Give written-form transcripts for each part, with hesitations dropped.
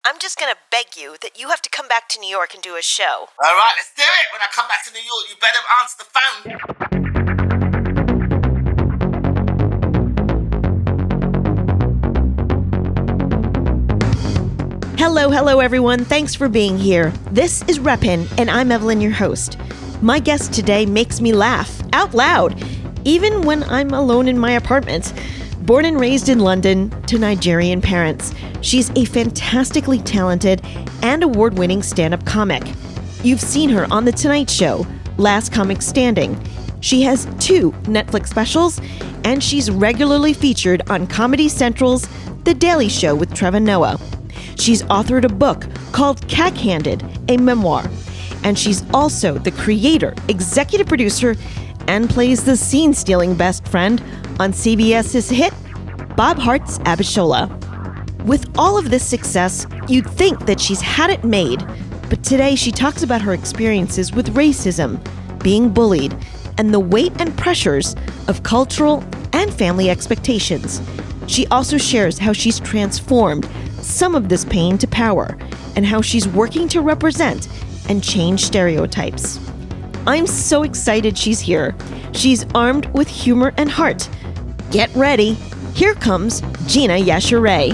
I'm just gonna beg you that you have to come back to New York and do a show. All right, let's do it. When I come back to New York, you better answer the phone. Hello, everyone. Thanks for being here. This is Reppin, and I'm Evelyn, your host. My guest today makes me laugh out loud, even when I'm alone in my apartment. Born and raised in London to Nigerian parents, she's a fantastically talented and award-winning stand-up comic. You've seen her on The Tonight Show, Last Comic Standing. She has 2 Netflix specials, and she's regularly featured on Comedy Central's The Daily Show with Trevor Noah. She's authored a book called Cack-handed, a memoir, and she's also the creator, executive producer, and plays the scene-stealing best friend on CBS's hit, Hearts Abishola. With all of this success, you'd think that she's had it made, but today she talks about her experiences with racism, being bullied, and the weight and pressures of cultural and family expectations. She also shares how she's transformed some of this pain to power, and how she's working to represent and change stereotypes. I'm so excited she's here. She's armed with humor and heart. Get ready. Here comes Gina Yashere.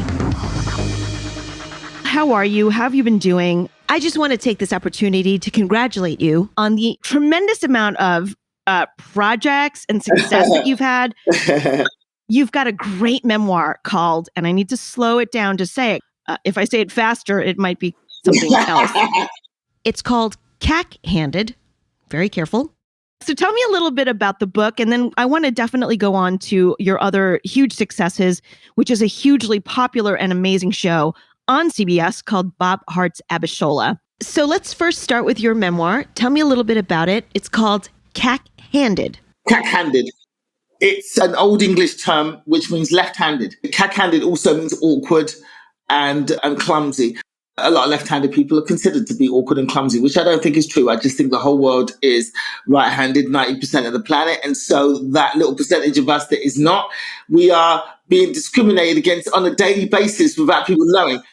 How are you? How have you been doing? I just want to take this opportunity to congratulate you on the tremendous amount of projects and success that you've had. You've got a great memoir called, and I need to slow it down to say it. If I say it faster, it might be something else. It's called Cack-handed. Very careful. So tell me a little bit about the book, and then I want to definitely go on to your other huge successes, which is a hugely popular and amazing show on CBS called Hearts Abishola. So let's first start with your memoir. Tell me a little bit about it. It's called Cack-handed. Cack-handed. It's an old English term which means left-handed. Cack-handed also means awkward and clumsy. A lot of left-handed people are considered to be awkward and clumsy, which I don't think is true. I just think the whole world is right-handed, 90% of the planet. And so that little percentage of us that is not, we are being discriminated against on a daily basis without people knowing.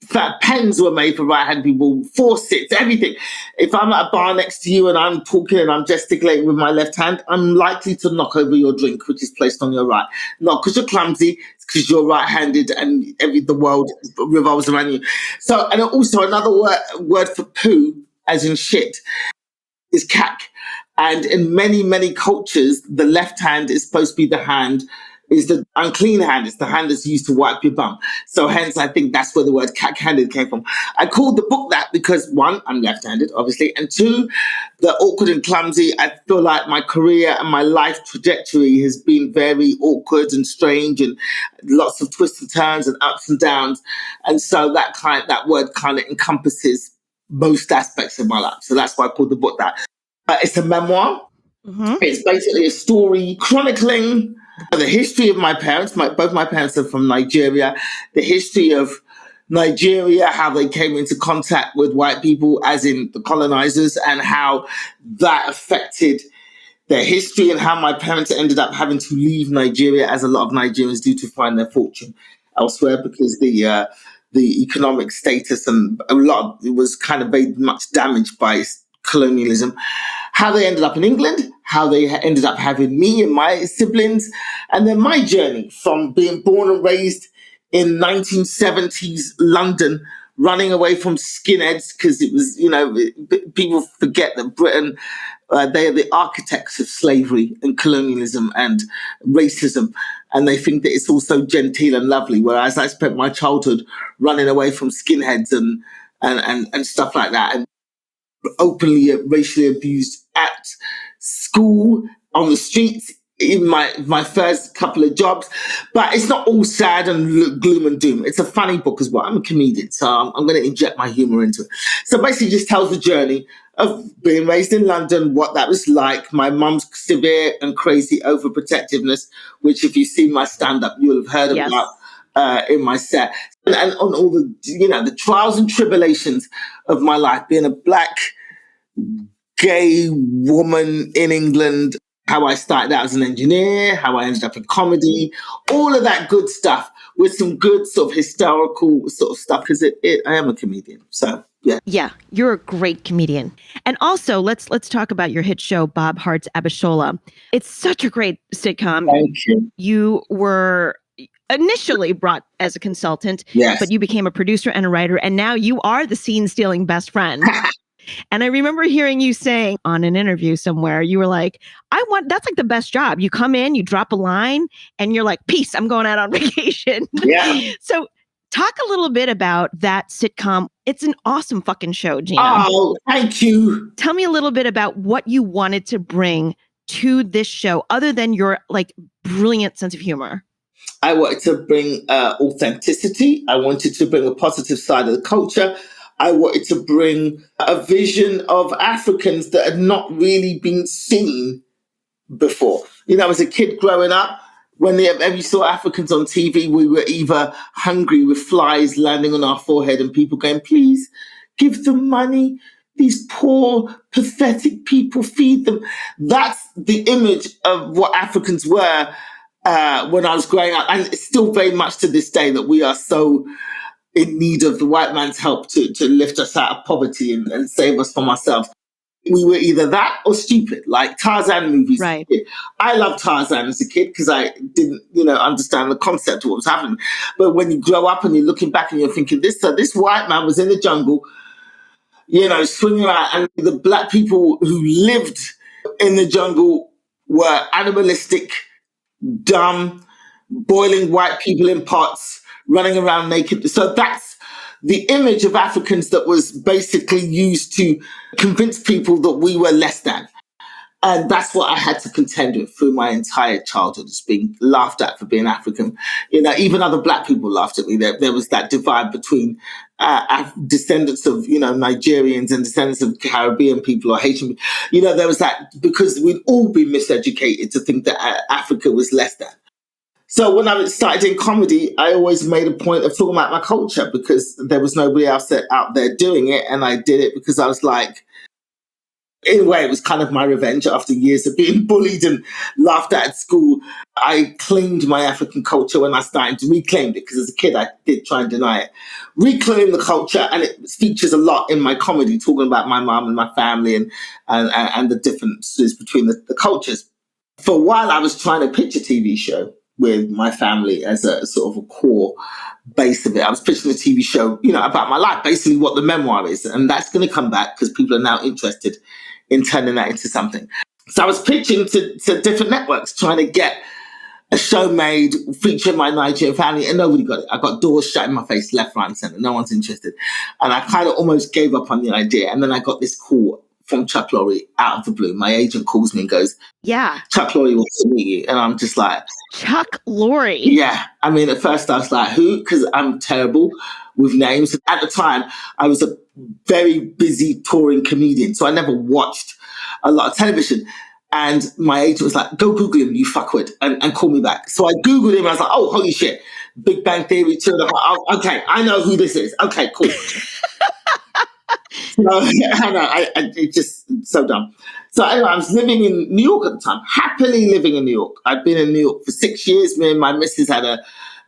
In fact, pens were made for right-handed people, forceps, everything. If I'm at a bar next to you and I'm talking and I'm gesticulating with my left hand, I'm likely to knock over your drink, which is placed on your right. Not because you're clumsy, it's because you're right-handed and the world revolves around you. So, and also another word for poo, as in shit, is cack. And in many, many cultures, the left hand is supposed to be the hand, is the unclean hand. It's the hand that's used to wipe your bum. So hence, I think that's where the word cack-handed came from. I called the book that because 1, I'm left-handed, obviously, and 2, the awkward and clumsy. I feel like my career and my life trajectory has been very awkward and strange and lots of twists and turns and ups and downs. And so that word kind of encompasses most aspects of my life. So that's why I called the book that. It's a memoir. Mm-hmm. It's basically a story chronicling the history of my parents. Both my parents are from Nigeria. The history of Nigeria, how they came into contact with white people, as in the colonizers, and how that affected their history, and how my parents ended up having to leave Nigeria, as a lot of Nigerians do, to find their fortune elsewhere, because the economic status and it was kind of very much damaged by colonialism. How they ended up in England, how they ended up having me and my siblings, and then my journey from being born and raised in 1970s London, running away from skinheads, because it was, people forget that Britain, they are the architects of slavery and colonialism and racism, and they think that it's all so genteel and lovely, whereas I spent my childhood running away from skinheads and stuff like that, and openly racially abused at school, on the streets, in my first couple of jobs. But it's not all sad and gloom and doom. It's a funny book as well. I'm a comedian, so I'm going to inject my humor into it. So basically it just tells the journey of being raised in London, what that was like, my mum's severe and crazy overprotectiveness, which if you've seen my stand-up, you'll have heard about in my set. And on all the, the trials and tribulations of my life, being a black gay woman in England, how I started out as an engineer, how I ended up in comedy, all of that good stuff, with some good sort of historical sort of stuff, because I am a comedian. So, yeah. Yeah, you're a great comedian. And also, let's talk about your hit show, Bob Hearts Abishola. It's such a great sitcom. Thank you. You were initially brought as a consultant, Yes. but you became a producer and a writer, and now you are the scene-stealing best friend. And I remember hearing you saying on an interview somewhere, you were like, that's like the best job. You come in, you drop a line, and you're like, peace, I'm going out on vacation. Yeah. So talk a little bit about that sitcom. It's an awesome fucking show, Gina. Oh, thank you. Tell me a little bit about what you wanted to bring to this show, other than your like brilliant sense of humor. I wanted to bring authenticity. I wanted to bring a positive side of the culture. I wanted to bring a vision of Africans that had not really been seen before. You know, as a kid growing up, whenever you saw Africans on TV, we were either hungry with flies landing on our forehead and people going, please give them money. These poor, pathetic people, feed them. That's the image of what Africans were when I was growing up. And it's still very much to this day that we are so in need of the white man's help to lift us out of poverty and save us from ourselves. We were either that or stupid, like Tarzan movies. Right. I loved Tarzan as a kid because I didn't, understand the concept of what was happening. But when you grow up and you're looking back and you're thinking, this white man was in the jungle, swinging around, and the black people who lived in the jungle were animalistic, dumb, boiling white people in pots, running around naked. So that's the image of Africans that was basically used to convince people that we were less than. And that's what I had to contend with through my entire childhood, just being laughed at for being African. Even other black people laughed at me. There was that divide between descendants of, Nigerians and descendants of Caribbean people or Haitian people. There was that, because we'd all been miseducated to think that Africa was less than. So when I started in comedy, I always made a point of talking about my culture because there was nobody else out there doing it. And I did it because I was like, in a way, it was kind of my revenge after years of being bullied and laughed at school. I claimed my African culture when I started to reclaim it, because as a kid, I did try and deny it. Reclaim the culture, and it features a lot in my comedy, talking about my mom and my family and the differences between the cultures. For a while, I was trying to pitch a TV show with my family as a sort of a core base of it. I was pitching a TV show, about my life, basically what the memoir is. And that's going to come back because people are now interested in turning that into something. So I was pitching to different networks, trying to get a show made featuring my Nigerian family, and nobody got it. I got doors shut in my face, left, right, and center. No one's interested. And I kind of almost gave up on the idea. And then I got this call from Chuck Lorre out of the blue. My agent calls me and goes, yeah, Chuck Lorre wants to meet you. And I'm just like, Chuck Lorre? Yeah. I mean, at first I was like, who? Because I'm terrible with names. At the time, I was a very busy touring comedian, so I never watched a lot of television. And my agent was like, go Google him, you fuckwit, and call me back. So I Googled him and I was like, oh, holy shit. Big Bang Theory, 2.5. Okay, I know who this is. Okay, cool. So, I know, it's just so dumb. So anyway, I was living in New York at the time, happily living in New York. I'd been in New York for 6 years. Me and my missus had a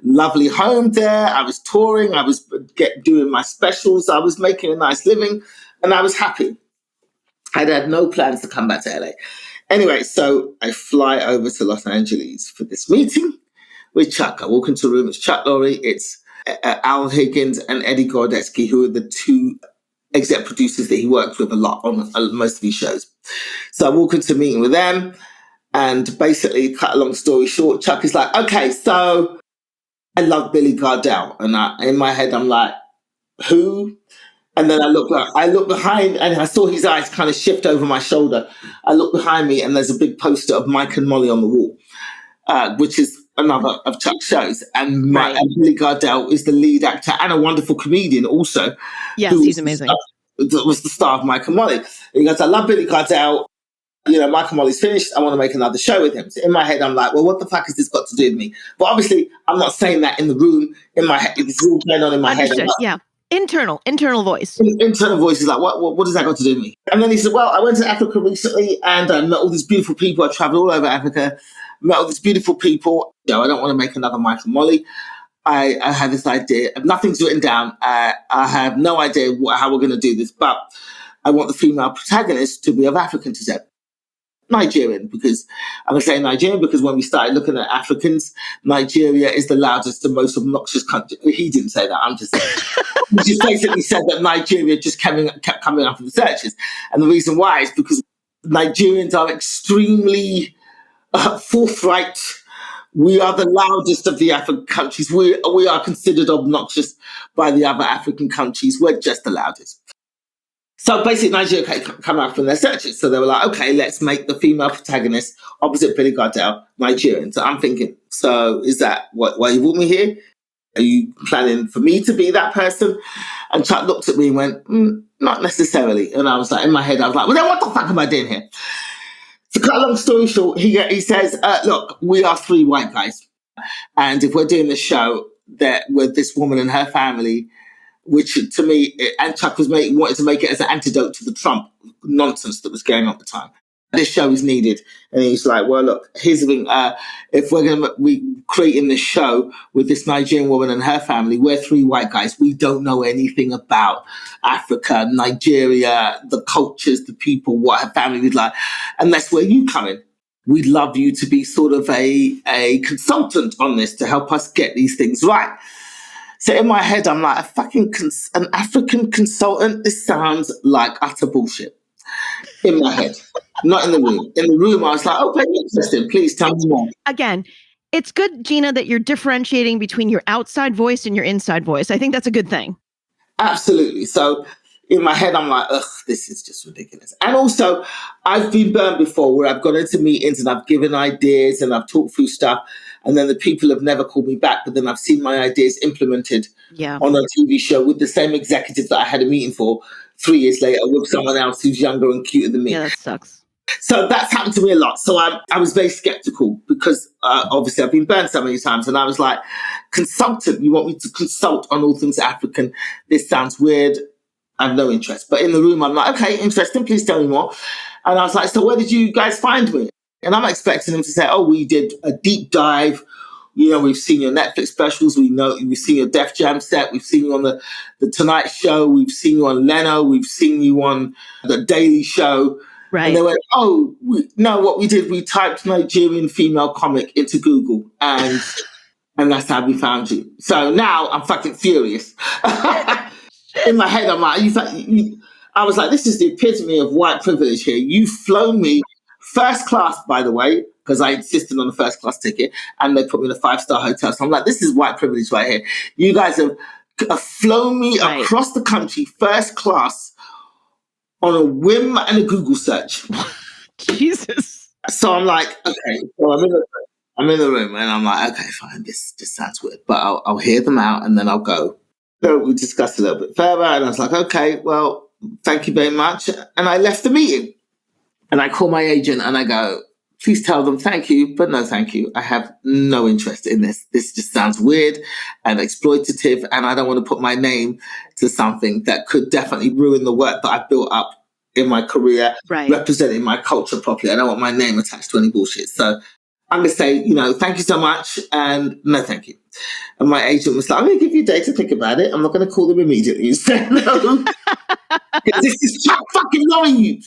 lovely home there. I was touring. I was doing my specials. I was making a nice living, and I was happy. I'd had no plans to come back to LA. Anyway, so I fly over to Los Angeles for this meeting with Chuck. I walk into the room. It's Chuck Lorre. It's Al Higgins and Eddie Gordetsky, who are the two exec producers that he worked with a lot on most of these shows. So I walk into a meeting with them, and basically, cut a long story short, Chuck is like, okay, so I love Billy Gardell. And in my head, I'm like, who? And then I look behind, and I saw his eyes kind of shift over my shoulder. I look behind me, and there's a big poster of Mike and Molly on the wall, which is another of Chuck's shows. And Billy Gardell is the lead actor and a wonderful comedian also. Yes, he's amazing. Was the star of Mike and Molly. And he goes, I love Billy Gardell. Mike and Molly's finished. I want to make another show with him. So in my head, I'm like, well, what the fuck has this got to do with me? But obviously, I'm not saying that in the room. In my head, it's all going on in my head. Like, yeah. Internal voice. Internal voice is like, what does that got to do with me? And then he said, well, I went to Africa recently and I met all these beautiful people. I traveled all over Africa, met all these beautiful people. I don't want to make another Mike and Molly. I had this idea. Nothing's written down. I have no idea how we're going to do this, but I want the female protagonist to be of African descent. Nigerian, because I'm going to say Nigerian because when we started looking at Africans, Nigeria is the loudest and most obnoxious country. He didn't say that. I'm just saying. He just basically said that Nigeria just kept coming up in the searches. And the reason why is because Nigerians are extremely forthright. We are the loudest of the African countries. We are considered obnoxious by the other African countries. We're just the loudest. So basically, Nigeria come out from their searches. So they were like, okay, let's make the female protagonist opposite Billy Gardell Nigerian. So I'm thinking, so is that why you brought me here? Are you planning for me to be that person? And Chuck looked at me and went, not necessarily. And I was like, in my head, I was like, well, then what the fuck am I doing here? To cut a long story short, he says, look, we are 3 white guys. And if we're doing the show that with this woman and her family, which to me, and Chuck wanted to make it as an antidote to the Trump nonsense that was going on at the time. This show is needed. And he's like, well, look, here's the thing. If we're going to be creating this show with this Nigerian woman and her family, we're 3 white guys. We don't know anything about Africa, Nigeria, the cultures, the people, what her family was like. And that's where you come in. We'd love you to be sort of a consultant on this to help us get these things right. So in my head, I'm like, an African consultant? This sounds like utter bullshit. In my head, not in the room. In the room, I was like, okay, interesting. Please tell me more. Again, it's good, Gina, that you're differentiating between your outside voice and your inside voice. I think that's a good thing. Absolutely. So in my head, I'm like, ugh, this is just ridiculous. And also, I've been burned before where I've gone into meetings and I've given ideas and I've talked through stuff. And then the people have never called me back, but then I've seen my ideas implemented on a TV show with the same executive that I had a meeting for 3 years later with someone else who's younger and cuter than me. Yeah, that sucks. So that's happened to me a lot. So I was very skeptical because obviously I've been burned so many times. And I was like, consultant, you want me to consult on all things African? This sounds weird. I have no interest. But in the room, I'm like, okay, interesting. Please tell me more. And I was like, so where did you guys find me? And I'm expecting them to say, oh, we did a deep dive. You know, we've seen your Netflix specials. We've seen your Def Jam set. We've seen you on the Tonight Show. We've seen you on Leno. We've seen you on the Daily Show. Right. And they went, oh, no, what we did, we typed Nigerian female comic into Google. And that's how we found you. So now I'm fucking furious. In my head, I'm like, I was like, this is the epitome of white privilege here. You've flown me first class, by the way, because I insisted on a first class ticket, and they put me in a 5-star hotel. So I'm like, this is white privilege right here. You guys have flown me across the country first class on a whim and a Google search. Jesus. So I'm like, okay, well, I'm in the room, and I'm like, okay, fine, this sounds weird, but I'll hear them out, and then I'll go. So we discussed a little bit further, and I was like, okay, well, thank you very much. And I left the meeting. And I call my agent and I go, please tell them thank you, but no thank you. I have no interest in this. This just sounds weird and exploitative, and I don't want to put my name to something that could definitely ruin the work that I've built up in my career, representing my culture properly. I don't want my name attached to any bullshit. So I'm going to say, thank you so much, and no thank you. And my agent was like, I'm going to give you a day to think about it. I'm not going to call them immediately and say no. Because this is fucking knowing you.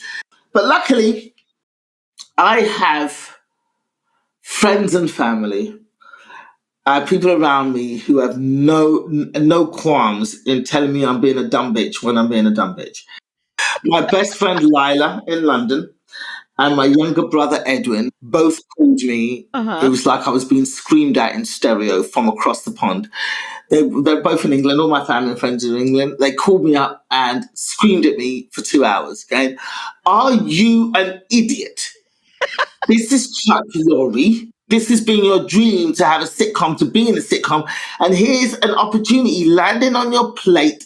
But luckily, I have friends and family, people around me who have no qualms in telling me I'm being a dumb bitch when I'm being a dumb bitch. My best friend Lila in London and my younger brother Edwin both called me. It was like I was being screamed at in stereo from across the pond. They're both in England. All my family and friends are in England. They called me up and screamed at me for 2 hours, going, are you an idiot? This is Chuck Lorre. This has been your dream to have a sitcom, to be in a sitcom. And here's an opportunity landing on your plate,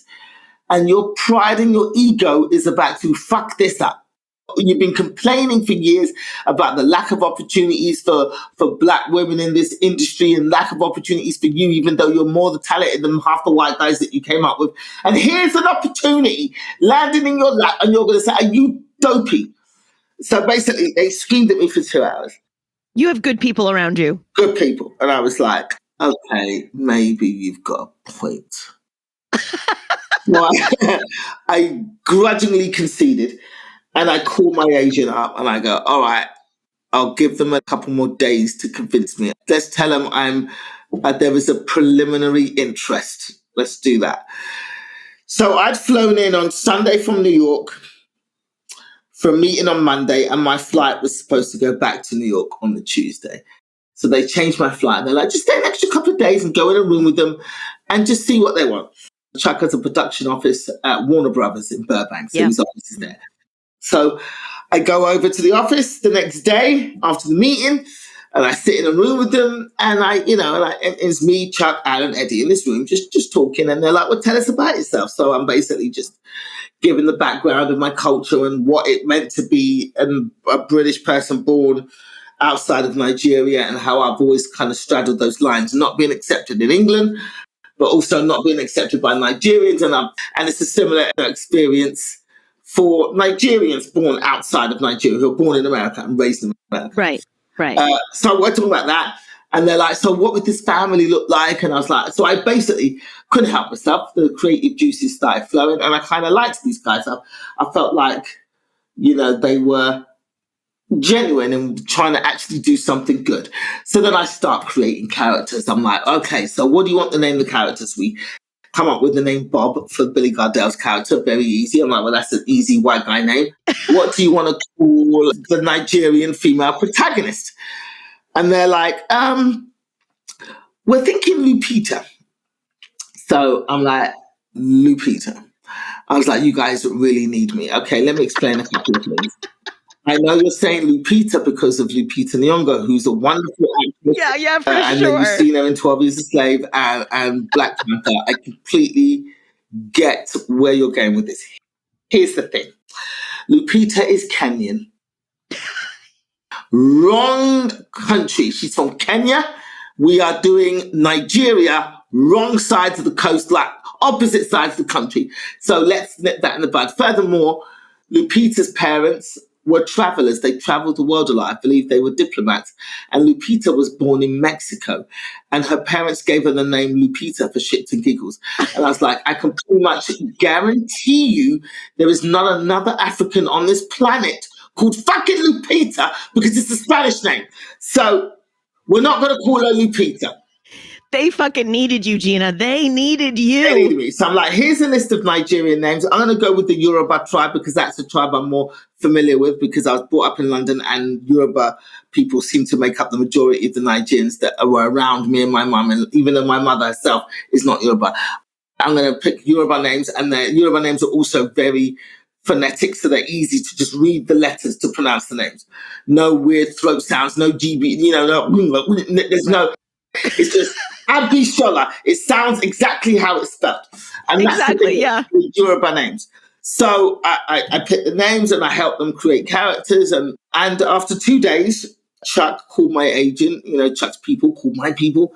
and your pride and your ego is about to fuck this up. You've been complaining for years about the lack of opportunities for black women in this industry and lack of opportunities for you, even though you're more talented than half the white guys that you came up with. And here's an opportunity landing in your lap, and you're going to say, are you dopey? So basically, they screamed at me for 2 hours. You have good people around you. Good people. And I was like, okay, maybe you've got a point. So I grudgingly conceded, and I call my agent up and I go, all right, I'll give them a couple more days to convince me. Let's tell them there is a preliminary interest. Let's do that. So I'd flown in on Sunday from New York for a meeting on Monday, and my flight was supposed to go back to New York on the Tuesday. So they changed my flight. They're like, just stay an extra couple of days and go in a room with them and just see what they want. Chuck has a production office at Warner Brothers in Burbank, so his office is there. So I go over to the office the next day after the meeting, and I sit in a room with them, and and it's me, Chuck, Alan, Eddie in this room, just talking, and they're like, well, tell us about yourself. So I'm basically just giving the background of my culture and what it meant to be a British person born outside of Nigeria, and how I've always kind of straddled those lines, not being accepted in England, but also not being accepted by Nigerians. And it's a similar experience for Nigerians born outside of Nigeria, who are born in America and raised in America. Right. So we're talking about that. And they're like, so what would this family look like? And I was like, so I basically couldn't help myself. The creative juices started flowing, and I kind of liked these guys. I felt like, they were genuine and trying to actually do something good. So then I start creating characters. I'm like, okay, so what do you want to name the characters? We come up with the name Bob for Billy Gardell's character. Very easy. I'm like, well, that's an easy white guy name. What do you want to call the Nigerian female protagonist? And they're like, we're thinking Lupita. So I'm like, Lupita. I was like, you guys really need me. Okay, let me explain a couple of things. I know you're saying Lupita because of Lupita Nyong'o, who's a wonderful actress. Yeah, for and sure. then you've seen her in 12 Years a Slave and Black Panther. I completely get where you're going with this. Here's the thing. Lupita is Kenyan. Wrong country. She's from Kenya. We are doing Nigeria, wrong sides of the coast, like opposite sides of the country. So let's nip that in the bud. Furthermore, Lupita's parents were travelers. They traveled the world a lot. I believe they were diplomats. And Lupita was born in Mexico. And her parents gave her the name Lupita for shits and giggles. And I was like, I can pretty much guarantee you there is not another African on this planet called fucking Lupita, because it's a Spanish name. So we're not going to call her Lupita. They fucking needed you, Gina. They needed you. They needed me. So I'm like, here's a list of Nigerian names. I'm going to go with the Yoruba tribe because that's a tribe I'm more familiar with, because I was brought up in London, and Yoruba people seem to make up the majority of the Nigerians that were around me and my mum. And even though my mother herself is not Yoruba, I'm going to pick Yoruba names. And the Yoruba names are also very phonetic, so they're easy to just read the letters to pronounce the names. No weird throat sounds, no GB, there's no, it's just Abishola. It sounds exactly how it's spelled. And exactly, that's the thing with Yoruba names. So I picked the names and I helped them create characters. And after 2 days, Chuck called my agent, Chuck's people called my people.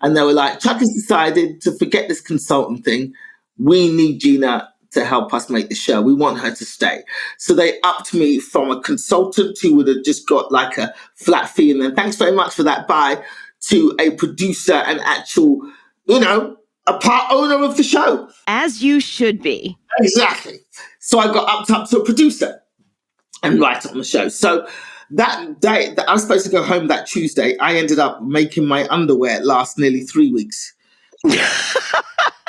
And they were like, Chuck has decided to forget this consultant thing. We need Gina to help us make the show. We want her to stay. So they upped me from a consultant who would have just got like a flat fee and then thanks very much for that, bye, to a producer and actual, a part owner of the show. As you should be. Exactly. So I got upped up to a producer and writer on the show. So that day that I was supposed to go home that Tuesday, I ended up making my underwear last nearly 3 weeks.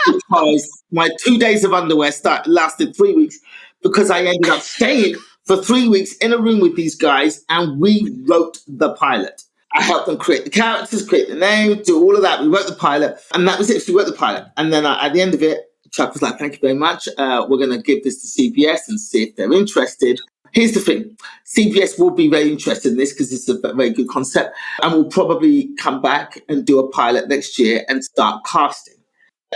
Because my 2 days of underwear lasted 3 weeks, because I ended up staying for 3 weeks in a room with these guys, and we wrote the pilot. I helped them create the characters, create the name, do all of that. We wrote the pilot, and that was it. So we wrote the pilot. And then at the end of it, Chuck was like, thank you very much. We're going to give this to CBS and see if they're interested. Here's the thing. CBS will be very interested in this because it's a very good concept. And we'll probably come back and do a pilot next year and start casting.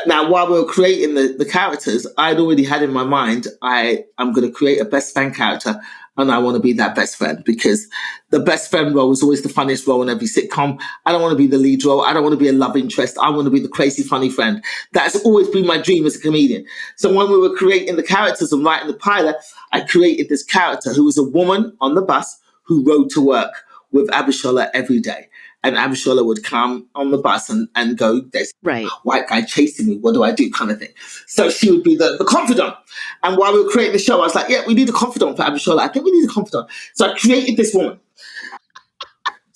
Now, while we were creating the characters, I'd already had in my mind, I'm going to create a best friend character, and I want to be that best friend, because the best friend role is always the funniest role in every sitcom. I don't want to be the lead role. I don't want to be a love interest. I want to be the crazy funny friend. That's always been my dream as a comedian. So when we were creating the characters and writing the pilot, I created this character who was a woman on the bus who rode to work with Abishola every day. And Abishola would come on the bus and go, there's Right. a white guy chasing me. What do I do? Kind of thing. So she would be the confidant. And while we were creating the show, I was like, yeah, we need a confidant for Abishola. I think we need a confidant. So I created this woman.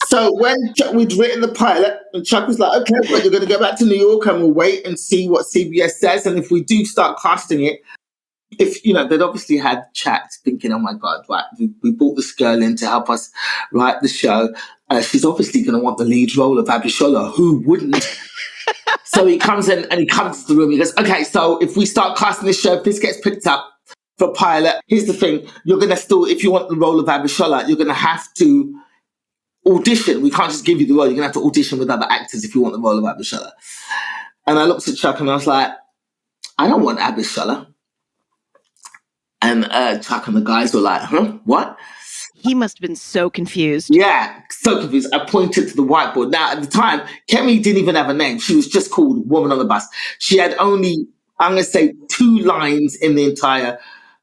So when we'd written the pilot, and Chuck was like, okay, but you're going to go back to New York and we'll wait and see what CBS says. And if we do start casting it, they'd obviously had chats thinking, oh my God, right, we brought this girl in to help us write the show. She's obviously going to want the lead role of Abishola. Who wouldn't? So he comes in and he comes to the room. He goes, okay, so if we start casting this show, if this gets picked up for a pilot, here's the thing. You're going to still, if you want the role of Abishola, you're going to have to audition. We can't just give you the role. You're going to have to audition with other actors if you want the role of Abishola. And I looked at Chuck and I was like, I don't want Abishola. And Chuck and the guys were like, huh? What? He must have been so confused. Yeah, so confused. I pointed to the whiteboard. Now, at the time, Kemi didn't even have a name. She was just called Woman on the Bus. She had only, I'm going to say, 2 lines in the entire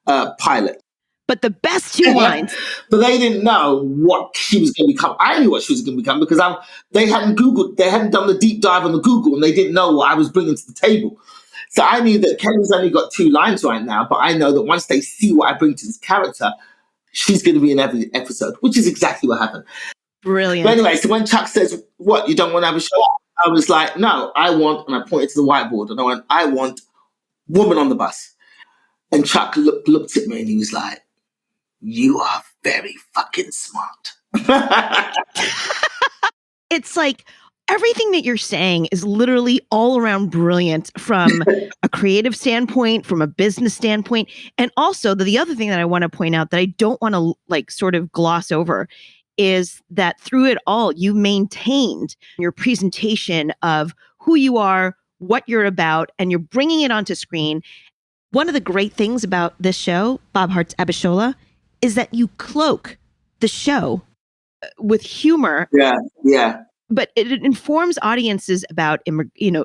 pilot. But the best 2 lines. But they didn't know what she was going to become. I knew what she was going to become because they hadn't done the deep dive on the Google, and they didn't know what I was bringing to the table. So I knew that Kemi's only got 2 lines right now, but I know that once they see what I bring to this character, she's going to be in every episode, which is exactly what happened. Brilliant. But anyway, so when Chuck says, what, you don't want to have a show? I was like, no, and I pointed to the whiteboard, and I want Woman on the Bus. And Chuck looked at me and he was like, you are very fucking smart. It's like everything that you're saying is literally all around brilliant from a creative standpoint, from a business standpoint. And also the other thing that I want to point out that I don't want to sort of gloss over is that through it all, you maintained your presentation of who you are, what you're about, and you're bringing it onto screen. One of the great things about this show, Bob Hearts Abishola, is that you cloak the show with humor. Yeah. But it informs audiences about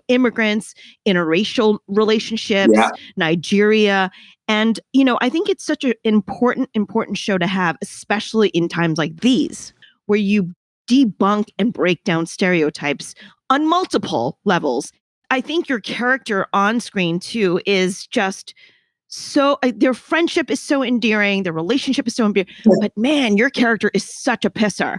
immigrants, interracial relationships, Nigeria. And, I think it's such an important show to have, especially in times like these, where you debunk and break down stereotypes on multiple levels. I think your character on screen, too, is just so their friendship is so endearing. Their relationship is so endearing. But man, your character is such a pisser.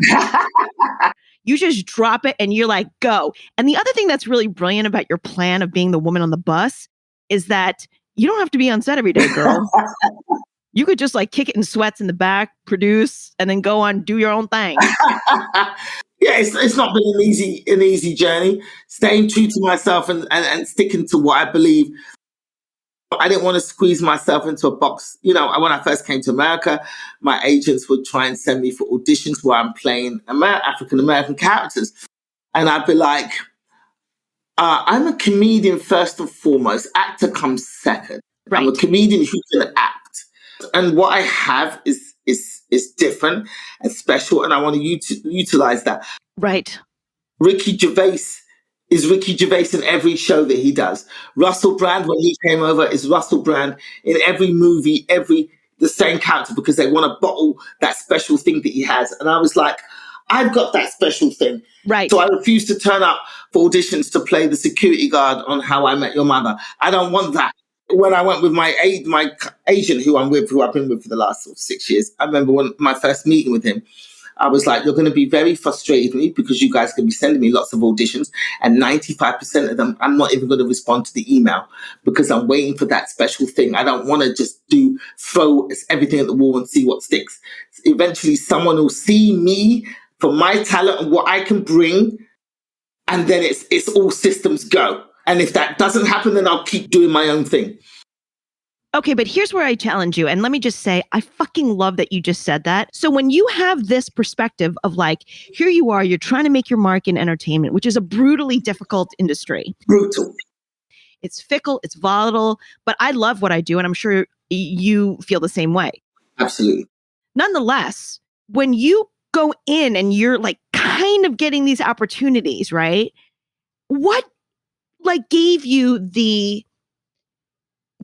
You just drop it and you're like, go. And the other thing that's really brilliant about your plan of being the woman on the bus is that you don't have to be on set every day, girl. You could just kick it in sweats in the back, produce, and then go on, do your own thing. Yeah, it's not been an easy journey. Staying true to myself and sticking to what I believe. I didn't want to squeeze myself into a box. When I first came to America, my agents would try and send me for auditions where I'm playing African-American characters. And I'd be like, I'm a comedian first and foremost. Actor comes second. Right. I'm a comedian who can act. And what I have is different and special, and I want to utilize that. Right. Ricky Gervais is Ricky Gervais in every show that he does. Russell Brand, when he came over, is Russell Brand in every movie, the same character, because they want to bottle that special thing that he has. And I was like, I've got that special thing. Right. So I refused to turn up for auditions to play the security guard on How I Met Your Mother. I don't want that. When I went with my agent, who I've been with for the last 6 years, I remember when my first meeting with him, I was like, you're going to be very frustrated with me because you guys can be sending me lots of auditions, and 95% of them, I'm not even going to respond to the email because I'm waiting for that special thing. I don't want to just throw everything at the wall and see what sticks. Eventually, someone will see me for my talent and what I can bring, and then it's all systems go. And if that doesn't happen, then I'll keep doing my own thing. Okay, but here's where I challenge you. And let me just say, I fucking love that you just said that. So when you have this perspective of here you are, you're trying to make your mark in entertainment, which is a brutally difficult industry. Brutal. It's fickle, it's volatile, but I love what I do. And I'm sure you feel the same way. Absolutely. Nonetheless, when you go in and you're kind of getting these opportunities, right? What gave you the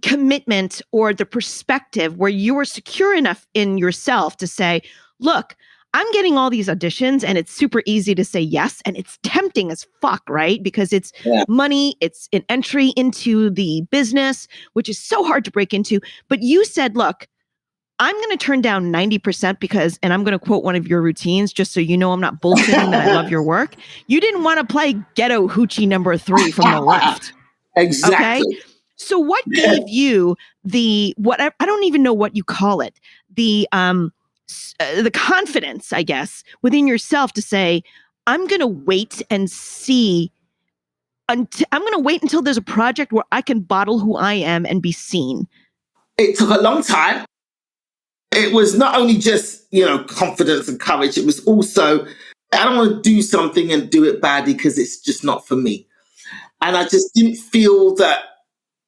commitment or the perspective where you were secure enough in yourself to say, look, I'm getting all these auditions and it's super easy to say yes. And it's tempting as fuck, right? Because it's money, it's an entry into the business, which is so hard to break into. But you said, look, I'm going to turn down 90% because, and I'm going to quote one of your routines, just so you know I'm not bullshitting that I love your work. You didn't want to play ghetto hoochie number 3 from the left. Exactly. Okay. So what gave you I don't even know what you call it, the confidence, I guess, within yourself to say, I'm going to wait and see I'm going to wait until there's a project where I can bottle who I am and be seen? It took a long time. It was not only just, confidence and courage. It was also, I don't want to do something and do it badly because it's just not for me. And I just didn't feel that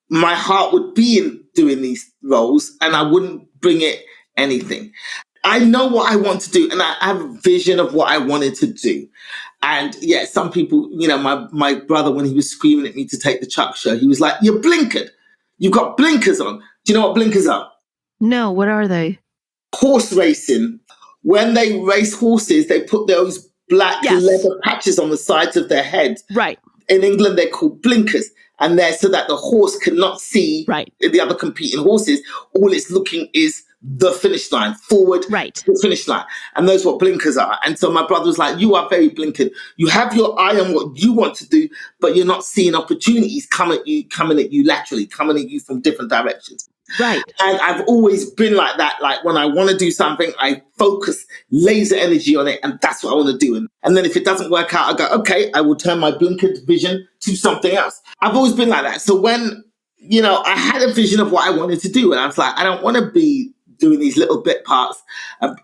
my heart would be in doing these roles and I wouldn't bring it anything. I know what I want to do and I have a vision of what I wanted to do. And yeah, some people, my brother, when he was screaming at me to take the Chuck show, he was like, "You're blinkered. You've got blinkers on." Do you know what blinkers are? No, what are they? Horse racing. When they race horses, they put those black leather patches on the sides of their head. Right. In England, they're called blinkers. And they're so that the horse cannot see the other competing horses. All it's looking is the finish line, forward to the finish line. And those are what blinkers are. And so my brother was like, "You are very blinkered. You have your eye on what you want to do, but you're not seeing opportunities coming at you laterally, coming at you from different directions." Right. And I've always been like that. Like when I want to do something, I focus laser energy on it. And that's what I want to do. And then if it doesn't work out, I go, okay, I will turn my blinkered vision to something else. I've always been like that. So when, I had a vision of what I wanted to do and I was like, I don't want to be doing these little bit parts. I'm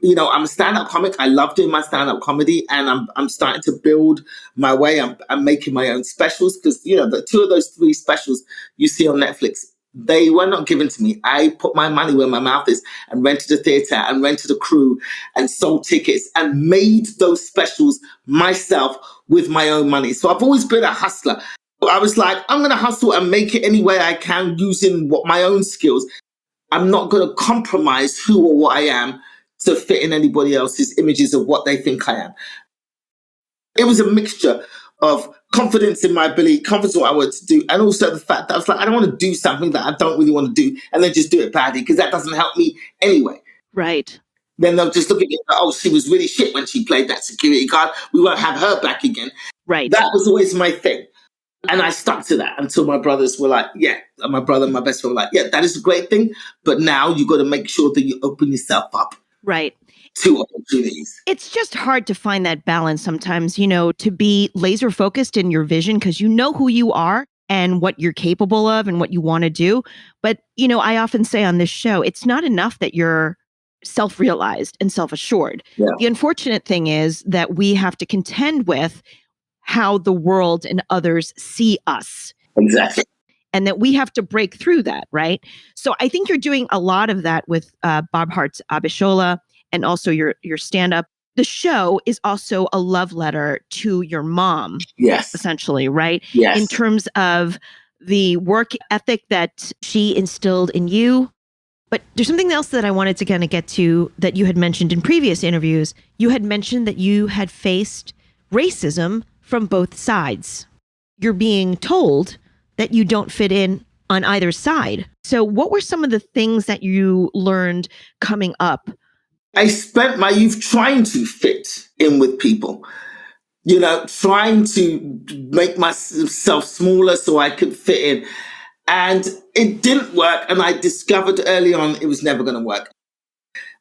a stand-up comic. I love doing my stand-up comedy and I'm starting to build my way. I'm making my own specials because, the 2 of those 3 specials you see on Netflix, they were not given to me. I put my money where my mouth is and rented a theater and rented a crew and sold tickets and made those specials myself with my own money. So I've always been a hustler. I was like, I'm going to hustle and make it any way I can using my own skills. I'm not going to compromise who or what I am to fit in anybody else's images of what they think I am. It was a mixture of confidence in my ability, confidence in what I wanted to do, and also the fact that I was like, I don't want to do something that I don't really want to do and then just do it badly because that doesn't help me anyway. Right. Then they'll just look at me like, "Oh, she was really shit when she played that security guard. We won't have her back again." Right. That was always my thing. And I stuck to that until my brothers were like, my brother and my best friend were like, "Yeah, that is a great thing. But now you got to make sure that you open yourself up." Right. To opportunities. It's just hard to find that balance sometimes, to be laser focused in your vision because you know who you are and what you're capable of and what you want to do. But, I often say on this show, it's not enough that you're self-realized and self-assured. Yeah. The unfortunate thing is that we have to contend with how the world and others see us. Exactly. And that we have to break through that, right? So I think you're doing a lot of that with Bob Hearts Abishola and also your stand-up. The show is also a love letter to your mom. Yes. Essentially, right? Yes. In terms of the work ethic that she instilled in you. But there's something else that I wanted to kind of get to that you had mentioned in previous interviews. You had mentioned that you had faced racism from both sides. You're being told that you don't fit in on either side. So what were some of the things that you learned coming up? I spent my youth trying to fit in with people, trying to make myself smaller so I could fit in. And it didn't work. And I discovered early on it was never going to work.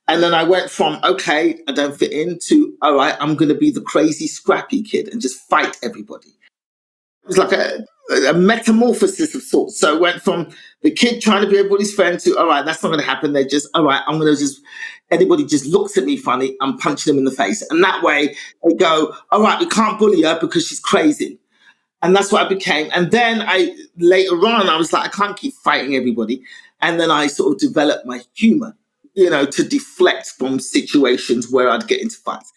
And then I went from, okay, I don't fit in to, all right, I'm going to be the crazy, scrappy kid and just fight everybody. It was like a metamorphosis of sorts. So it went from the kid trying to be everybody's friend to, all right, that's not going to happen. They're just, all right, anybody just looks at me funny, I'm punching them in the face. And that way they go, all right, we can't bully her because she's crazy. And that's what I became. And then later on, I was like, I can't keep fighting everybody. And then I sort of developed my humor, to deflect from situations where I'd get into fights.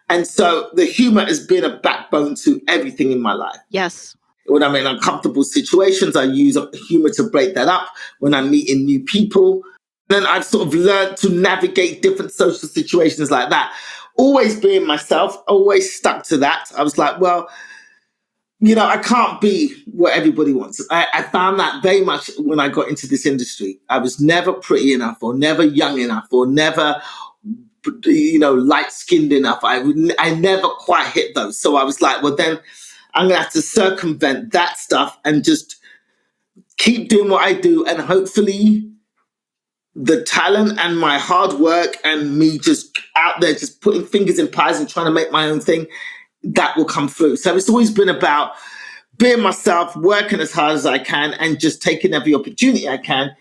And so the humor has been a backbone to everything in my life. Yes. When I'm in uncomfortable situations, I use humor to break that up. When I'm meeting new people, then I've sort of learned to navigate different social situations like that. always being myself, always stuck to that. I was like, well, I can't be what everybody wants. I found that very much when I got into this industry. I was never pretty enough or never young enough or never, light-skinned enough. I never quite hit those. So I was like, well, then I'm going to have to circumvent that stuff and just keep doing what I do. And hopefully the talent and my hard work and me just out there, just putting fingers in pies and trying to make my own thing, that will come through. So it's always been about being myself, working as hard as I can, and just taking every opportunity I can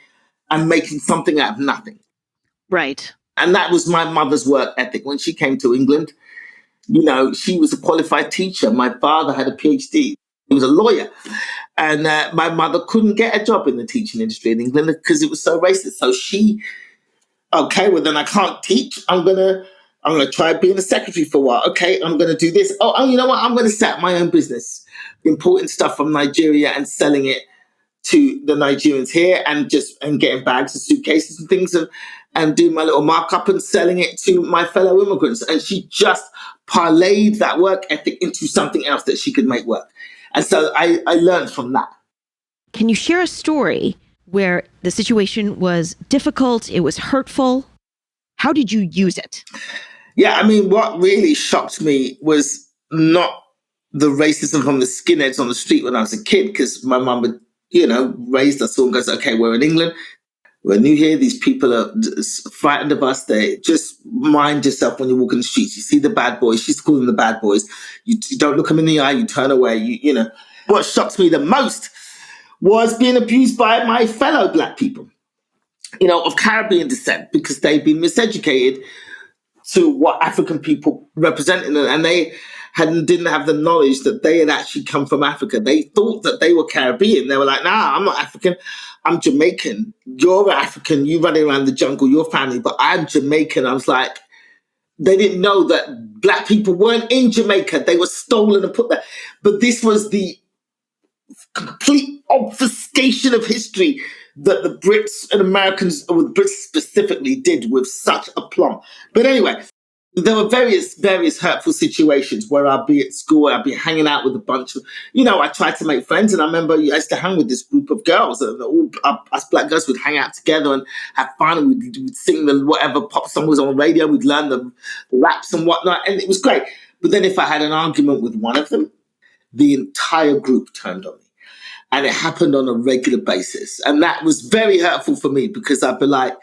and making something out of nothing. Right. And that was my mother's work ethic. When she came to England, she was a qualified teacher. My father had a PhD. He was a lawyer. And my mother couldn't get a job in the teaching industry in England because it was so racist. So okay, well then I can't teach. I'm gonna try being a secretary for a while. Okay, I'm gonna do this. Oh, you know what? I'm gonna set my own business, importing stuff from Nigeria and selling it to the Nigerians here, and getting bags and suitcases and things, and doing my little markup and selling it to my fellow immigrants. And she just parlayed that work ethic into something else that she could make work. And so I learned from that. Can you share a story where the situation was difficult, it was hurtful? How did you use it? Yeah, I mean, what really shocked me was not the racism from the skinheads on the street when I was a kid, because my mum would, raised us all and goes, okay, we're in England, we're new here, these people are frightened of us, they just mind yourself when you walk in the streets. You see the bad boys, she's calling them the bad boys, you don't look them in the eye, you turn away, What shocked me the most was being abused by my fellow Black people, of Caribbean descent, because they've been miseducated to what African people represented, and they didn't have the knowledge that they had actually come from Africa. They thought that they were Caribbean. They were like, nah, I'm not African, I'm Jamaican. You're African, you running around the jungle, your family, but I'm Jamaican. I was like, they didn't know that Black people weren't in Jamaica. They were stolen and put there. But this was the complete obfuscation of history that the Brits and Americans, or the Brits specifically, did with such aplomb. But anyway, there were various hurtful situations where I'd be at school, I'd be hanging out with a bunch of, I tried to make friends. And I remember I used to hang with this group of girls, and all us Black girls would hang out together and have fun. And we'd sing the whatever pop song was on the radio. We'd learn the raps and whatnot. And it was great. But then if I had an argument with one of them, the entire group turned on me. And it happened on a regular basis. And that was very hurtful for me, because I'd be like,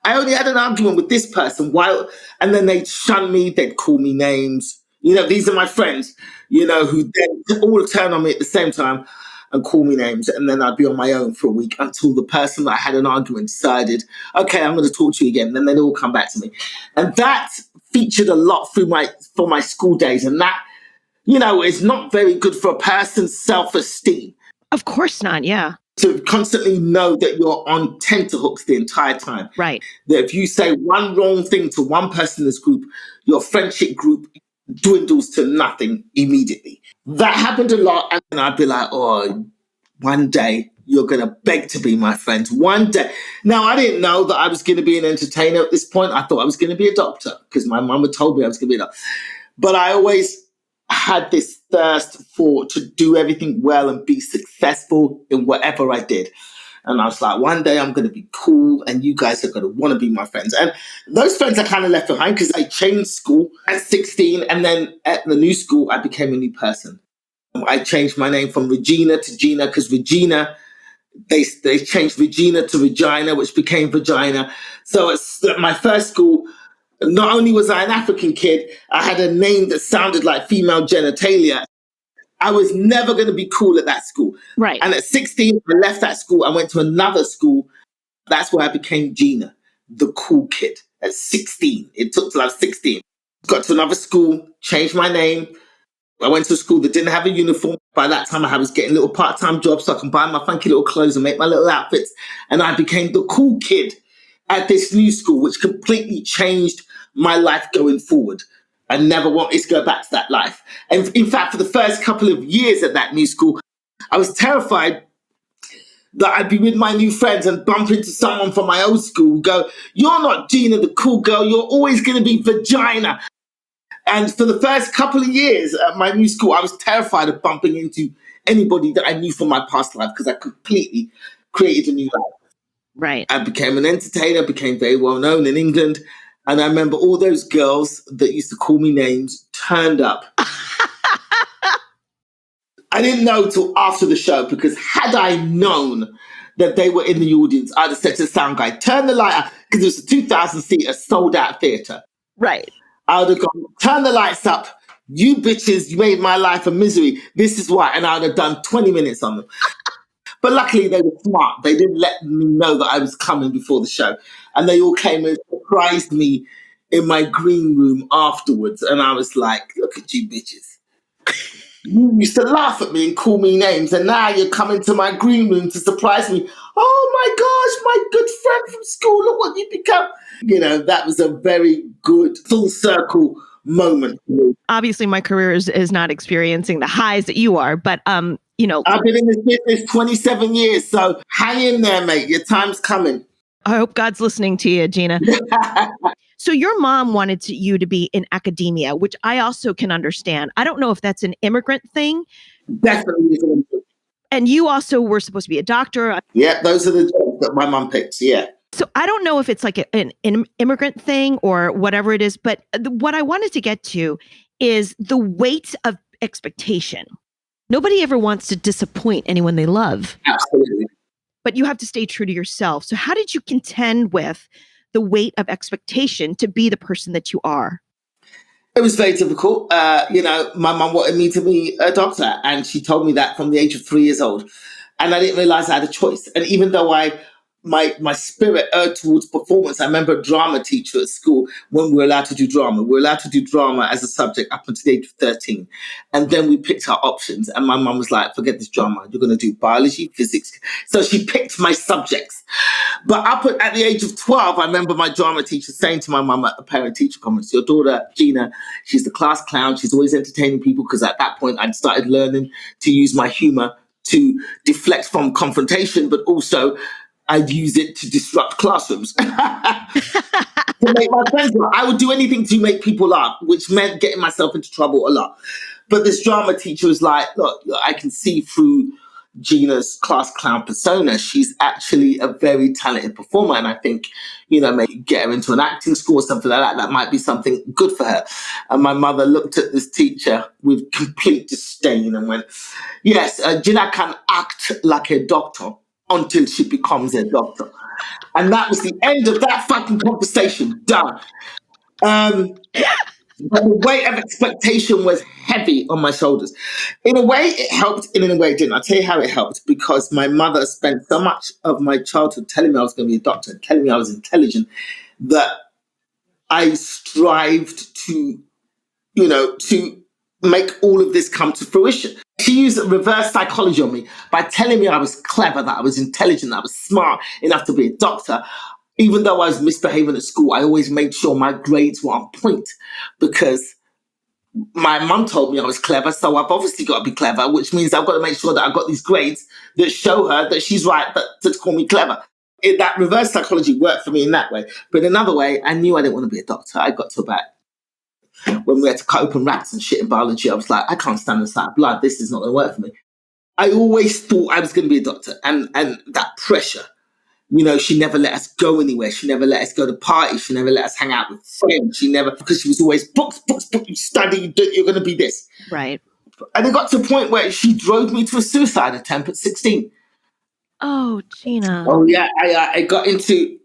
I only had an argument with this person. Why? And then they'd shun me, they'd call me names. These are my friends, who then all turn on me at the same time and call me names. And then I'd be on my own for a week until the person that I had an argument decided, okay, I'm going to talk to you again. And then they'd all come back to me. And that featured a lot for my school days. And that, is not very good for a person's self-esteem. Of course not, yeah. To constantly know that you're on tenterhooks the entire time. Right. That if you say one wrong thing to one person in this group, your friendship group dwindles to nothing immediately. That happened a lot, and I'd be like, oh, one day you're going to beg to be my friend. One day. Now, I didn't know that I was going to be an entertainer at this point. I thought I was going to be a doctor, because my mum had told me I was going to be a doctor. But I always had this thirst to do everything well and be successful in whatever I did. And I was like, one day I'm going to be cool and you guys are going to want to be my friends. And those friends I kind of left behind, because I changed school at 16. And then at the new school, I became a new person. I changed my name from Regina to Gina, because Regina, they changed Regina to Regina, which became Vagina. So it's my first school. Not only was I an African kid, I had a name that sounded like female genitalia. I was never going to be cool at that school. Right. And at 16, I left that school. I went to another school. That's where I became Gina, the cool kid, at 16. It took till I was 16. Got to another school, changed my name. I went to a school that didn't have a uniform. By that time, I was getting little part-time jobs so I can buy my funky little clothes and make my little outfits. And I became the cool kid at this new school, which completely changed my life going forward. I never wanted to go back to that life. And in fact, for the first couple of years at that new school, I was terrified that I'd be with my new friends and bump into someone from my old school, go, you're not Gina, the cool girl, you're always going to be Vagina. And for the first couple of years at my new school, I was terrified of bumping into anybody that I knew from my past life because I completely created a new life. Right. I became an entertainer, became very well known in England. And I remember all those girls that used to call me names turned up. I didn't know till after the show, because had I known that they were in the audience, I'd have said to the sound guy, turn the light up, because it was a 2,000-seater sold-out theatre. Right. I would have gone, turn the lights up. You bitches, you made my life a misery. This is why. And I would have done 20 minutes on them. But luckily, they were smart. They didn't let me know that I was coming before the show. And they all came and surprised me in my green room afterwards. And I was like, look at you bitches. You used to laugh at me and call me names. And now you're coming to my green room to surprise me. Oh my gosh, my good friend from school. Look what you become. You know, that was a very good full circle moment for me. Obviously, my career is not experiencing the highs that you are, but you know, I've been in this business 27 years, so hang in there, mate. Your time's coming. I hope God's listening to you, Gina. So your mom wanted you to be in academia, which I also can understand. I don't know if that's an immigrant thing. Definitely. And you also were supposed to be a doctor. Yeah, those are the jobs that my mum picks, yeah. So I don't know if it's like an immigrant thing or whatever it is, but what I wanted to get to is the weight of expectation. Nobody ever wants to disappoint anyone they love. Absolutely. But you have to stay true to yourself. So how did you contend with the weight of expectation to be the person that you are? It was very difficult. You know, my mum wanted me to be a doctor, and she told me that from the age of 3 years old. And I didn't realize I had a choice. And even though my spirit erred towards performance, I remember a drama teacher at school when we were allowed to do drama. We were allowed to do drama as a subject up until the age of 13. And then we picked our options. And my mum was like, forget this drama. You're going to do biology, physics. So she picked my subjects. But at the age of 12, I remember my drama teacher saying to my mum at a parent-teacher conference, your daughter, Gina, she's the class clown. She's always entertaining people, because at that point, I'd started learning to use my humor to deflect from confrontation, but also I'd use it to disrupt classrooms. To make my friends laugh. I would do anything to make people laugh, which meant getting myself into trouble a lot. But this drama teacher was like, look, I can see through Gina's class clown persona. She's actually a very talented performer. And I think, you know, maybe get her into an acting school or something like that. That might be something good for her. And my mother looked at this teacher with complete disdain and went, yes, Gina can act like a doctor until she becomes a doctor. And that was the end of that fucking conversation. Done. But the weight of expectation was heavy on my shoulders. In a way, it helped, and in a way, it didn't. I'll tell you how it helped, because my mother spent so much of my childhood telling me I was going to be a doctor, telling me I was intelligent, that I strived to, you know, to make all of this come to fruition. She used reverse psychology on me by telling me I was clever, that I was intelligent, that I was smart enough to be a doctor. Even though I was misbehaving at school, I always made sure my grades were on point, because my mum told me I was clever, so I've obviously got to be clever, which means I've got to make sure that I've got these grades that show her that she's right to call me clever. That reverse psychology worked for me in that way. But in another way, I knew I didn't want to be a doctor. I got to about, when we had to cut open rats and shit in biology, I was like, I can't stand the sight of blood. This is not going to work for me. I always thought I was going to be a doctor, and that pressure. You know, she never let us go anywhere. She never let us go to parties. She never let us hang out with friends. Because she was always, books, you study, you're going to be this. Right. And it got to a point where she drove me to a suicide attempt at 16. Oh, Gina. Oh, yeah. I got into,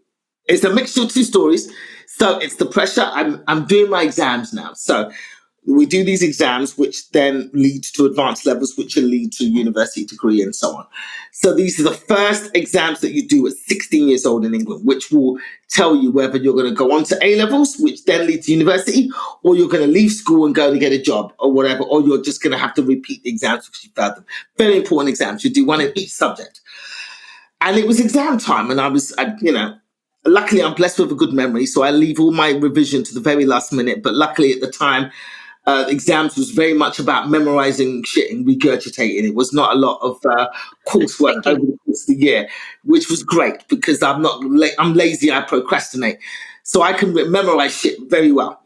it's a mixture of two stories. So it's the pressure. I'm doing my exams now. So we do these exams, which then lead to advanced levels, which will lead to university degree and so on. So these are the first exams that you do at 16 years old in England, which will tell you whether you're going to go on to A levels, which then lead to university, or you're going to leave school and go to get a job or whatever, or you're just going to have to repeat the exams because you failed them. Very important exams. You do one in each subject. And it was exam time, and luckily I'm blessed with a good memory, so I leave all my revision to the very last minute. But luckily at the time, exams was very much about memorizing shit and regurgitating. It was not a lot of coursework over the course of the year, which was great because I'm lazy, I procrastinate. So I can memorize shit very well.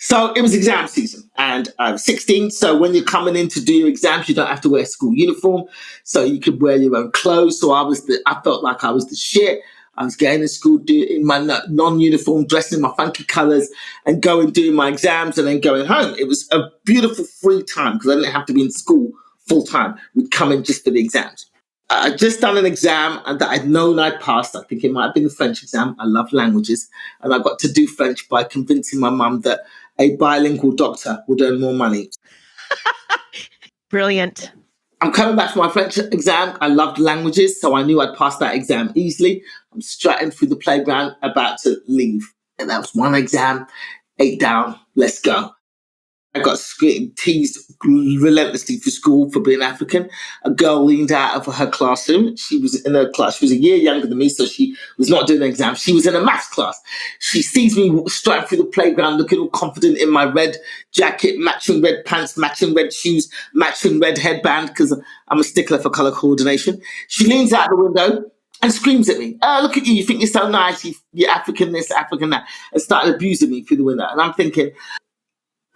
So it was exam season, and I was 16. So when you're coming in to do your exams, you don't have to wear school uniform, so you could wear your own clothes. So I felt like I was the shit. I was getting to school in my non-uniform, dressed in my funky colors, and going doing my exams, and then going home. It was a beautiful free time because I didn't have to be in school full time. We'd come in just for the exams. I'd just done an exam and that I'd known I'd passed. I think it might have been the French exam. I love languages. And I got to do French by convincing my mum that a bilingual doctor would earn more money. Brilliant. I'm coming back from my French exam. I loved languages, so I knew I'd pass that exam easily. I'm strutting through the playground, about to leave. And that was one exam, 8 down, let's go. I got teased relentlessly for school for being African. A girl leaned out of her classroom. She was in her class. She was a year younger than me, so she was not doing an exam. She was in a maths class. She sees me striding through the playground, looking all confident in my red jacket, matching red pants, matching red shoes, matching red headband, because I'm a stickler for color coordination. She leans out the window and screams at me. Oh, look at you. You think you're so nice. You're African this, African that. And started abusing me through the window. And I'm thinking,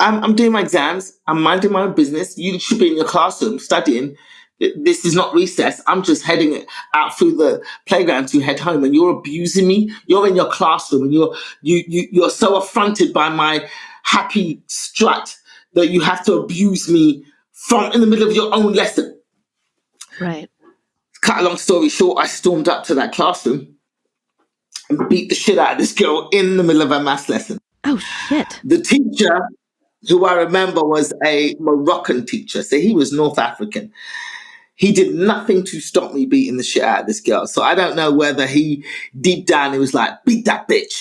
I'm doing my exams. I'm minding my own business. You should be in your classroom studying. This is not recess. I'm just heading out through the playground to head home, and you're abusing me. You're in your classroom, and you're so affronted by my happy strut that you have to abuse me from in the middle of your own lesson. Right. Cut a long story short, I stormed up to that classroom and beat the shit out of this girl in the middle of her maths lesson. Oh shit. The teacher, who I remember was a Moroccan teacher, so he was North African. He did nothing to stop me beating the shit out of this girl. So I don't know whether he, deep down, he was like, beat that bitch.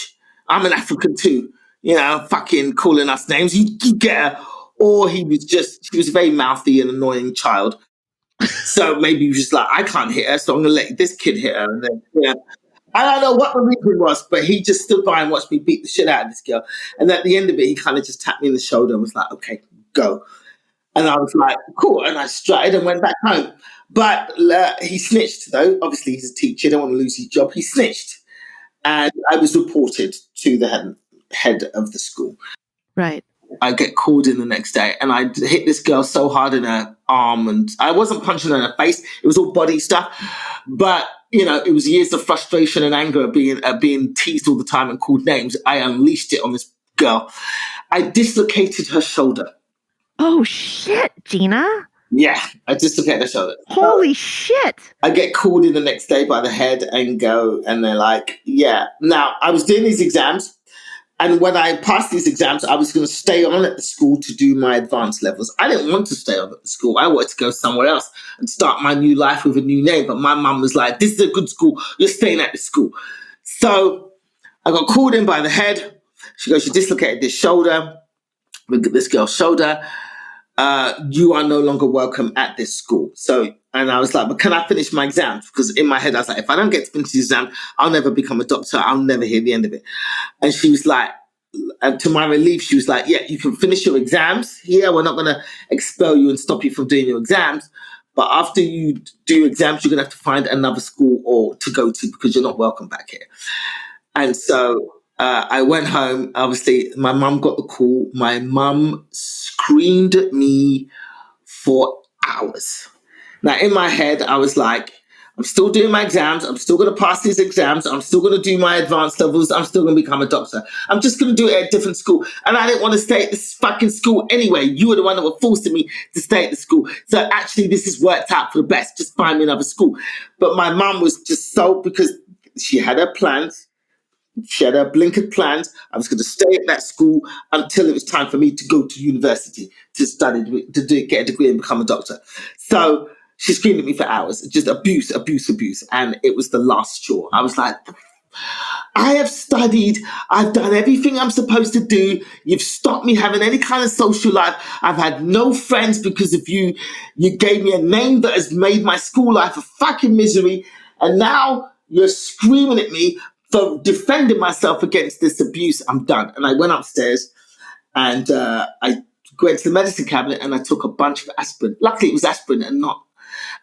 I'm an African too. You know, fucking calling us names. You get her. Or she was a very mouthy and annoying child. So maybe he was just like, I can't hit her, so I'm going to let this kid hit her. And then, I don't know what the reason was, but he just stood by and watched me beat the shit out of this girl. And at the end of it, he kind of just tapped me in the shoulder and was like, okay, go. And I was like, cool. And I strutted and went back home. But he snitched, though. Obviously, he's a teacher. He didn't want to lose his job. He snitched. And I was reported to the head of the school. Right. I get called in the next day, and I hit this girl so hard in her arm, and I wasn't punching her in her face. It was all body stuff. But, it was years of frustration and anger being teased all the time and called names. I unleashed it on this girl. I dislocated her shoulder. Oh, shit, Gina. Yeah, I dislocated her shoulder. Holy shit. I get called in the next day by the head and they're like, yeah. Now, I was doing these exams. And when I passed these exams, I was going to stay on at the school to do my advanced levels. I didn't want to stay on at the school. I wanted to go somewhere else and start my new life with a new name. But my mum was like, this is a good school. You're staying at the school. So I got called in by the head. She goes, you dislocated this shoulder. Look at this girl's shoulder. You are no longer welcome at this school. And I was like, but can I finish my exams? Because in my head, I was like, if I don't get to finish the exam, I'll never become a doctor. I'll never hear the end of it. And she was like, and to my relief, she was like, yeah, you can finish your exams here. We're not going to expel you and stop you from doing your exams. But after you do your exams, you're going to have to find another school or to go to because you're not welcome back here. And so I went home. Obviously, my mum got the call. My mum screamed at me for hours. Now, in my head, I was like, I'm still doing my exams. I'm still going to pass these exams. I'm still going to do my advanced levels. I'm still going to become a doctor. I'm just going to do it at a different school. And I didn't want to stay at this fucking school anyway. You were the one that were forcing me to stay at the school. So actually, this has worked out for the best. Just find me another school. But my mum was just because she had her plans. She had her blinkered plans. I was going to stay at that school until it was time for me to go to university to study, get a degree and become a doctor. So she screamed at me for hours, just abuse. And it was the last straw. I was like, I have studied. I've done everything I'm supposed to do. You've stopped me having any kind of social life. I've had no friends because of you. You gave me a name that has made my school life a fucking misery. And now you're screaming at me for defending myself against this abuse. I'm done. And I went upstairs and I went to the medicine cabinet and I took a bunch of aspirin. Luckily, it was aspirin and not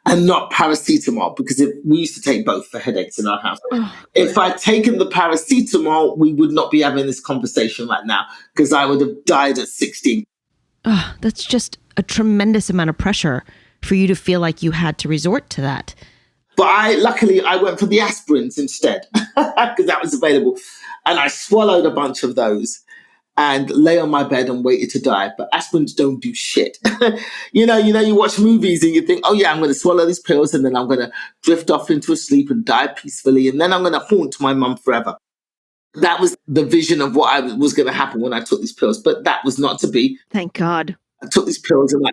and not paracetamol, because we used to take both for headaches in our house. Oh, if I'd taken the paracetamol, we would not be having this conversation right now, because I would have died at 16. oh, that's just a tremendous amount of pressure for you to feel like you had to resort to that. But luckily, I went for the aspirins instead, because that was available. And I swallowed a bunch of those and lay on my bed and waited to die. But aspirins don't do shit. You watch movies and you think, oh yeah, I'm going to swallow these pills and then I'm going to drift off into a sleep and die peacefully. And then I'm going to haunt my mum forever. That was the vision of what was going to happen when I took these pills. But that was not to be. Thank God. I took these pills and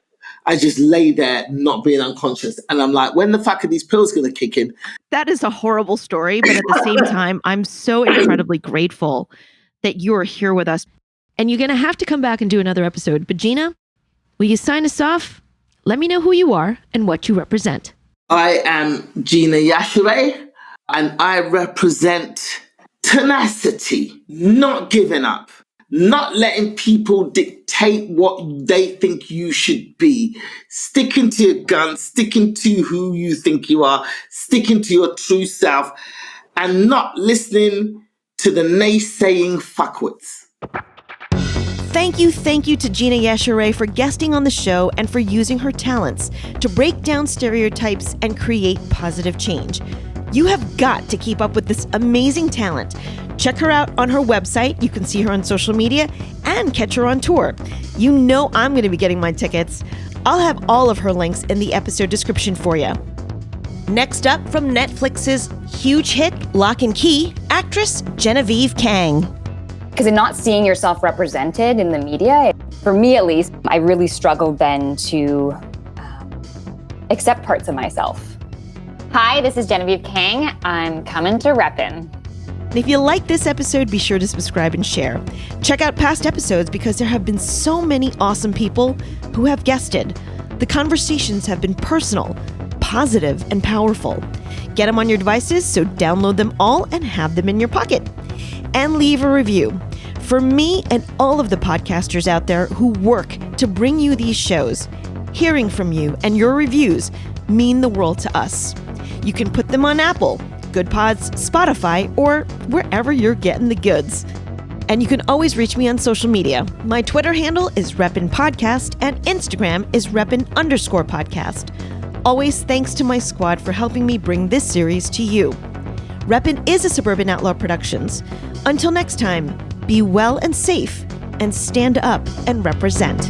I just lay there not being unconscious. And I'm like, when the fuck are these pills going to kick in? That is a horrible story. But at the same time, I'm so incredibly grateful that you are here with us. And you're going to have to come back and do another episode. But Gina, will you sign us off? Let me know who you are and what you represent. I am Gina Yashere, and I represent tenacity, not giving up, not letting people dictate what they think you should be, sticking to your guns, sticking to who you think you are, sticking to your true self, and not listening to the naysaying fuckwits. Thank you to Gina Yashere for guesting on the show and for using her talents to break down stereotypes and create positive change. You have got to keep up with this amazing talent. Check her out on her website. You can see her on social media and catch her on tour. You know I'm going to be getting my tickets. I'll have all of her links in the episode description for you. Next up, from Netflix's huge hit Lock and Key, actress Genevieve Kang. Because in not seeing yourself represented in the media, for me at least, I really struggled then to accept parts of myself. Hi, this is Genevieve Kang. I'm coming to Reppin. If you like this episode, be sure to subscribe and share. Check out past episodes because there have been so many awesome people who have guested. The conversations have been personal, positive, and powerful. Get them on your devices, so download them all and have them in your pocket. And leave a review. For me and all of the podcasters out there who work to bring you these shows, hearing from you and your reviews mean the world to us. You can put them on Apple, Good Pods, Spotify, or wherever you're getting the goods. And you can always reach me on social media. My Twitter handle is Reppin Podcast and Instagram is Reppin_podcast. Always thanks to my squad for helping me bring this series to you. Reppin is a Suburban Outlaw Productions. Until next time, be well and safe, and stand up and represent.